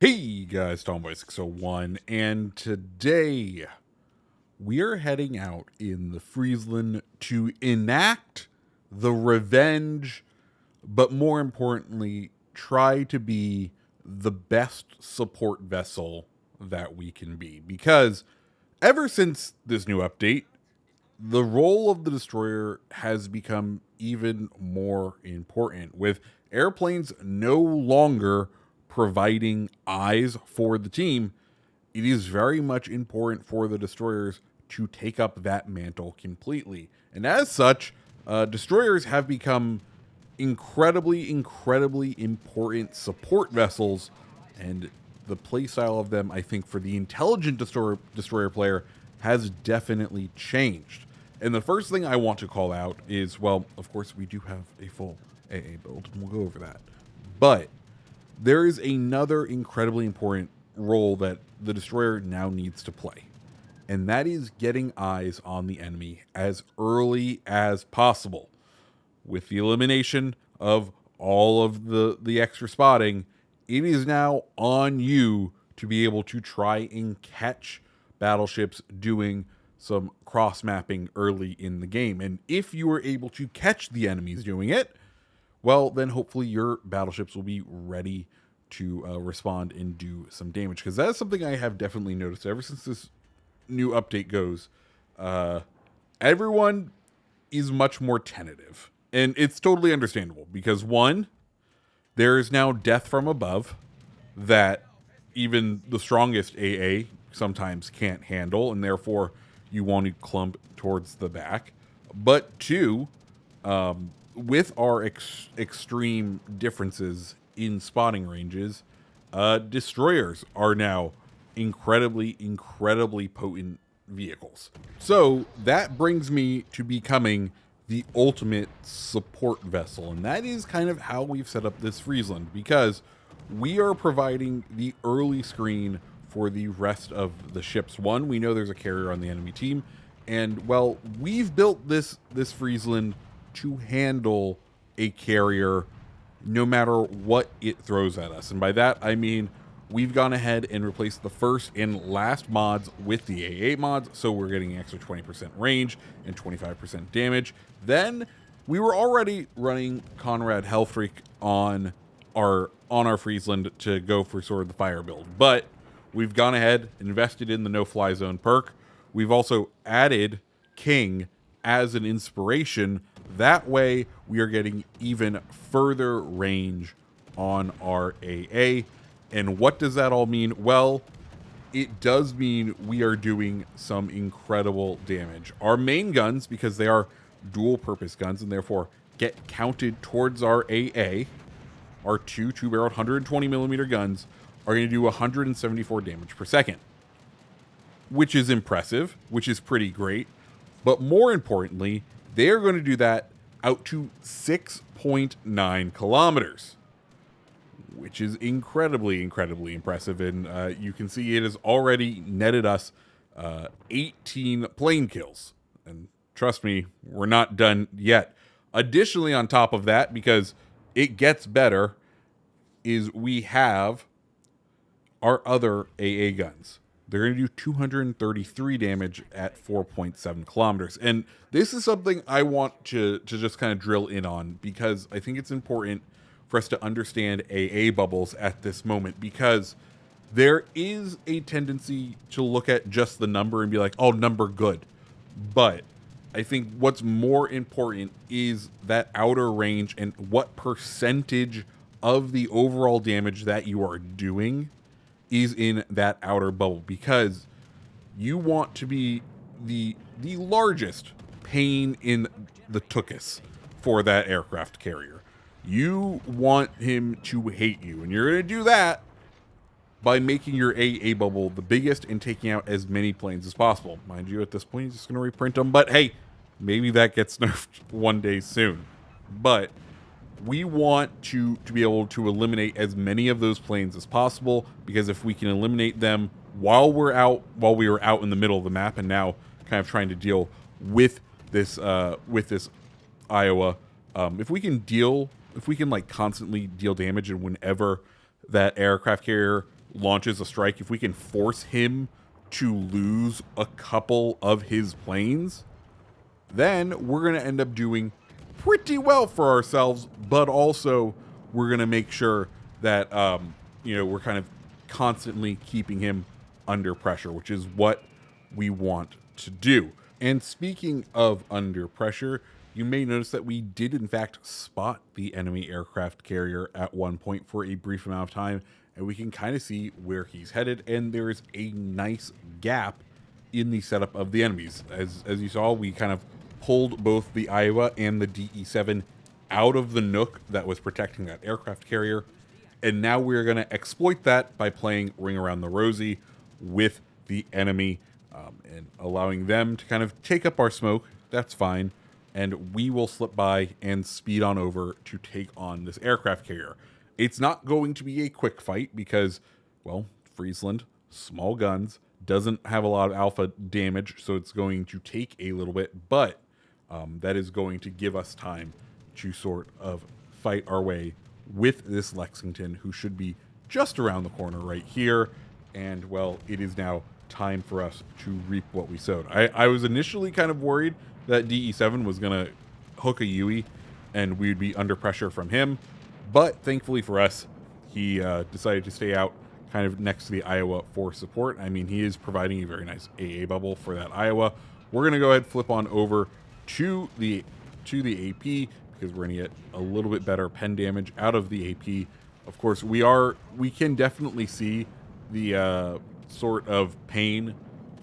Hey guys, Tomboy601, and today we are heading out in the Friesland to enact the revenge, but more importantly, try to be the best support vessel that we can be. Because ever since this new update, the role of the destroyer has become even more important, with airplanes no longer providing eyes for the team. It is very much important for the destroyers to take up that mantle completely. And as such, destroyers have become incredibly important support vessels, and the playstyle of them, I think, for the intelligent destroyer player has definitely changed. And the first thing I want to call out is, well, of course, we do have a full AA build, and we'll go over that. But there is another incredibly important role that the destroyer now needs to play, and that is getting eyes on the enemy as early as possible. With the elimination of all of the extra spotting, it is now on you to be able to try and catch battleships doing some cross mapping early in the game. And if you are able to catch the enemies doing it, well, then hopefully your battleships will be ready to respond and do some damage. Because that is something I have definitely noticed ever since this new update goes. Everyone is much more tentative. And it's totally understandable because, one, there is now death from above that even the strongest AA sometimes can't handle, and therefore you want to clump towards the back. But two, with our extreme differences in spotting ranges, destroyers are now incredibly potent vehicles. So that brings me to becoming the ultimate support vessel, and that is kind of how we've set up this Friesland, because we are providing the early screen for the rest of the ships. One, we know there's a carrier on the enemy team, and well, we've built this Friesland to handle a carrier no matter what it throws at us. And by that I mean we've gone ahead and replaced the first and last mods with the AA mods, so we're getting an extra 20% range and 25% damage. Then we were already running Conrad Hellfreak on our Friesland to go for sort of the fire build, but we've gone ahead and invested in the no-fly zone perk. We've also added King as an inspiration. That way we are getting even further range on our AA. And what does that all mean? Well, it does mean we are doing some incredible damage. Our main guns, because they are dual purpose guns and therefore get counted towards our AA, our two-barreled 120 millimeter guns are going to do 174 damage per second, which is impressive, which is pretty great. But more importantly, they are going to do that out to 6.9 kilometers, which is incredibly impressive. And you can see it has already netted us 18 plane kills. And trust me, we're not done yet. Additionally, on top of that, because it gets better, is we have our other AA guns. They're going to do 233 damage at 4.7 kilometers. And this is something I want to just kind of drill in on, because I think it's important for us to understand AA bubbles at this moment, because there is a tendency to look at just the number and be like, oh, number good. But I think what's more important is that outer range and what percentage of the overall damage that you are doing is in that outer bubble, because you want to be the largest pain in the tuchus for that aircraft carrier. You want him to hate you, and you're going to do that by making your AA bubble the biggest and taking out as many planes as possible. Mind you, at this point, he's just going to reprint them, but hey, maybe that gets nerfed one day soon. But we want to be able to eliminate as many of those planes as possible, because if we can eliminate them while we were out in the middle of the map and now kind of trying to deal with this Iowa, if we can like constantly deal damage, and whenever that aircraft carrier launches a strike, if we can force him to lose a couple of his planes, then we're going to end up doing pretty well for ourselves, but also we're going to make sure that, we're kind of constantly keeping him under pressure, which is what we want to do. And speaking of under pressure, you may notice that we did in fact spot the enemy aircraft carrier at one point for a brief amount of time, and we can kind of see where he's headed, and there is a nice gap in the setup of the enemies. As you saw, we kind of pulled both the Iowa and the DE7 out of the nook that was protecting that aircraft carrier, and now we're going to exploit that by playing Ring Around the Rosie with the enemy, and allowing them to kind of take up our smoke. That's fine, and we will slip by and speed on over to take on this aircraft carrier. It's not going to be a quick fight because, well, Friesland, small guns, doesn't have a lot of alpha damage, so it's going to take a little bit, but that is going to give us time to sort of fight our way with this Lexington, who should be just around the corner right here. And, well, it is now time for us to reap what we sowed. I was initially kind of worried that DE7 was going to hook a Yui and we'd be under pressure from him, but thankfully for us, he decided to stay out kind of next to the Iowa for support. I mean, he is providing a very nice AA bubble for that Iowa. We're going to go ahead and flip on over to the AP because we're going to get a little bit better pen damage out of the AP. Of course, we can definitely see the sort of pain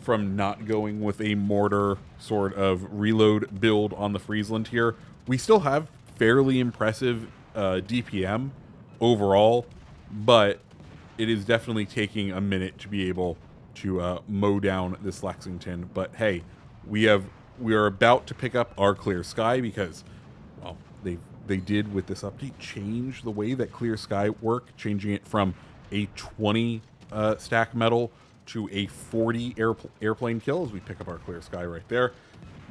from not going with a mortar sort of reload build on the Friesland here. We still have fairly impressive DPM overall, but it is definitely taking a minute to be able to mow down this Lexington. But hey, we are about to pick up our clear sky because, well, they did with this update change the way that clear sky work, changing it from a 20 stack metal to a 40 airplane kill as we pick up our clear sky right there.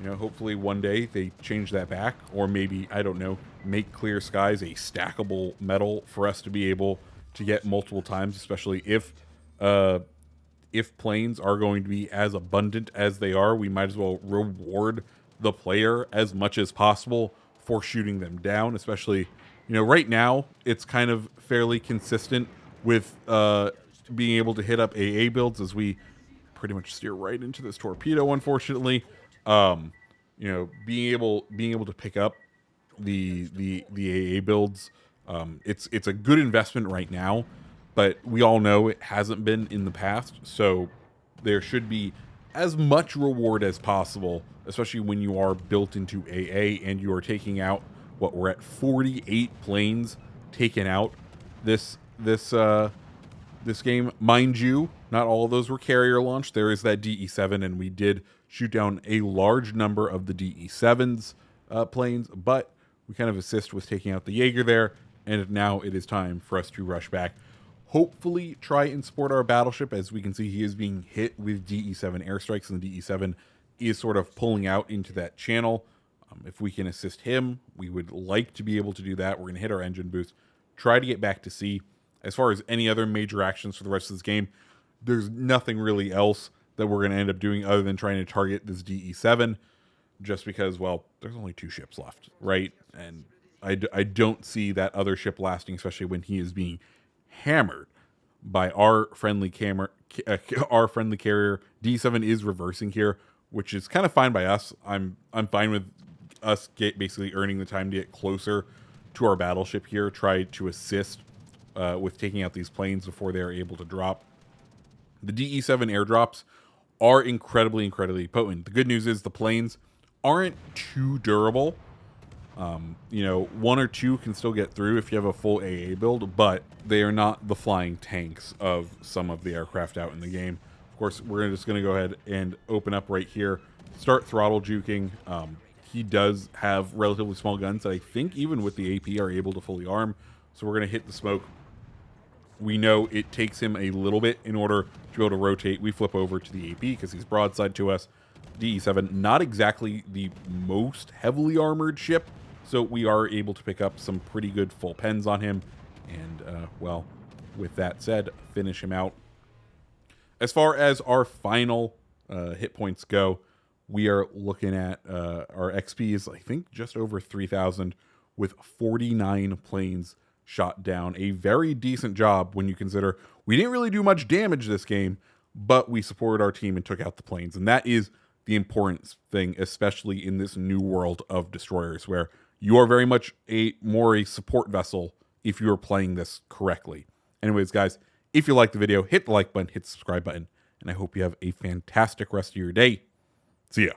You know, hopefully one day they change that back, or maybe, I don't know, make clear skies a stackable metal for us to be able to get multiple times, especially if planes are going to be as abundant as they are. We might as well reward the player as much as possible for shooting them down, especially, you know, right now it's kind of fairly consistent with being able to hit up AA builds as we pretty much steer right into this torpedo, unfortunately. You know, being able to pick up the AA builds, it's a good investment right now, but we all know it hasn't been in the past, so there should be as much reward as possible, especially when you are built into AA and you are taking out what, we're at 48 planes taken out this game. Mind you, not all of those were carrier launched. There is that DE7, and we did shoot down a large number of the DE7's planes, but we kind of assist with taking out the Jaeger there, and now it is time for us to rush back. Hopefully try and support our battleship. As we can see, he is being hit with DE7 airstrikes, and the DE7 is sort of pulling out into that channel. If we can assist him, we would like to be able to do that. We're going to hit our engine boost, try to get back to sea. As far as any other major actions for the rest of this game, there's nothing really else that we're going to end up doing other than trying to target this DE7, just because, well, there's only 2 ships left, right? And I don't see that other ship lasting, especially when he is being hammered by our friendly carrier. D7 is reversing here, which is kind of fine by us. I'm fine with us basically earning the time to get closer to our battleship here, try to assist with taking out these planes before they're able to drop. The DE7 airdrops are incredibly potent. The good news is the planes aren't too durable. You know, 1 or 2 can still get through if you have a full AA build, but they are not the flying tanks of some of the aircraft out in the game. Of course, we're just going to go ahead and open up right here, start throttle juking. He does have relatively small guns that I think even with the AP are able to fully arm. So we're going to hit the smoke. We know it takes him a little bit in order to be able to rotate. We flip over to the AP because he's broadside to us. DE7, not exactly the most heavily armored ship, so we are able to pick up some pretty good full pens on him. And, well, with that said, finish him out. As far as our final hit points go, we are looking at our XP is, I think, just over 3,000 with 49 planes shot down. A very decent job when you consider we didn't really do much damage this game, but we supported our team and took out the planes. And that is the important thing, especially in this new world of destroyers, where you are very much more a support vessel if you are playing this correctly. Anyways, guys, if you liked the video, hit the like button, hit the subscribe button, and I hope you have a fantastic rest of your day. See ya.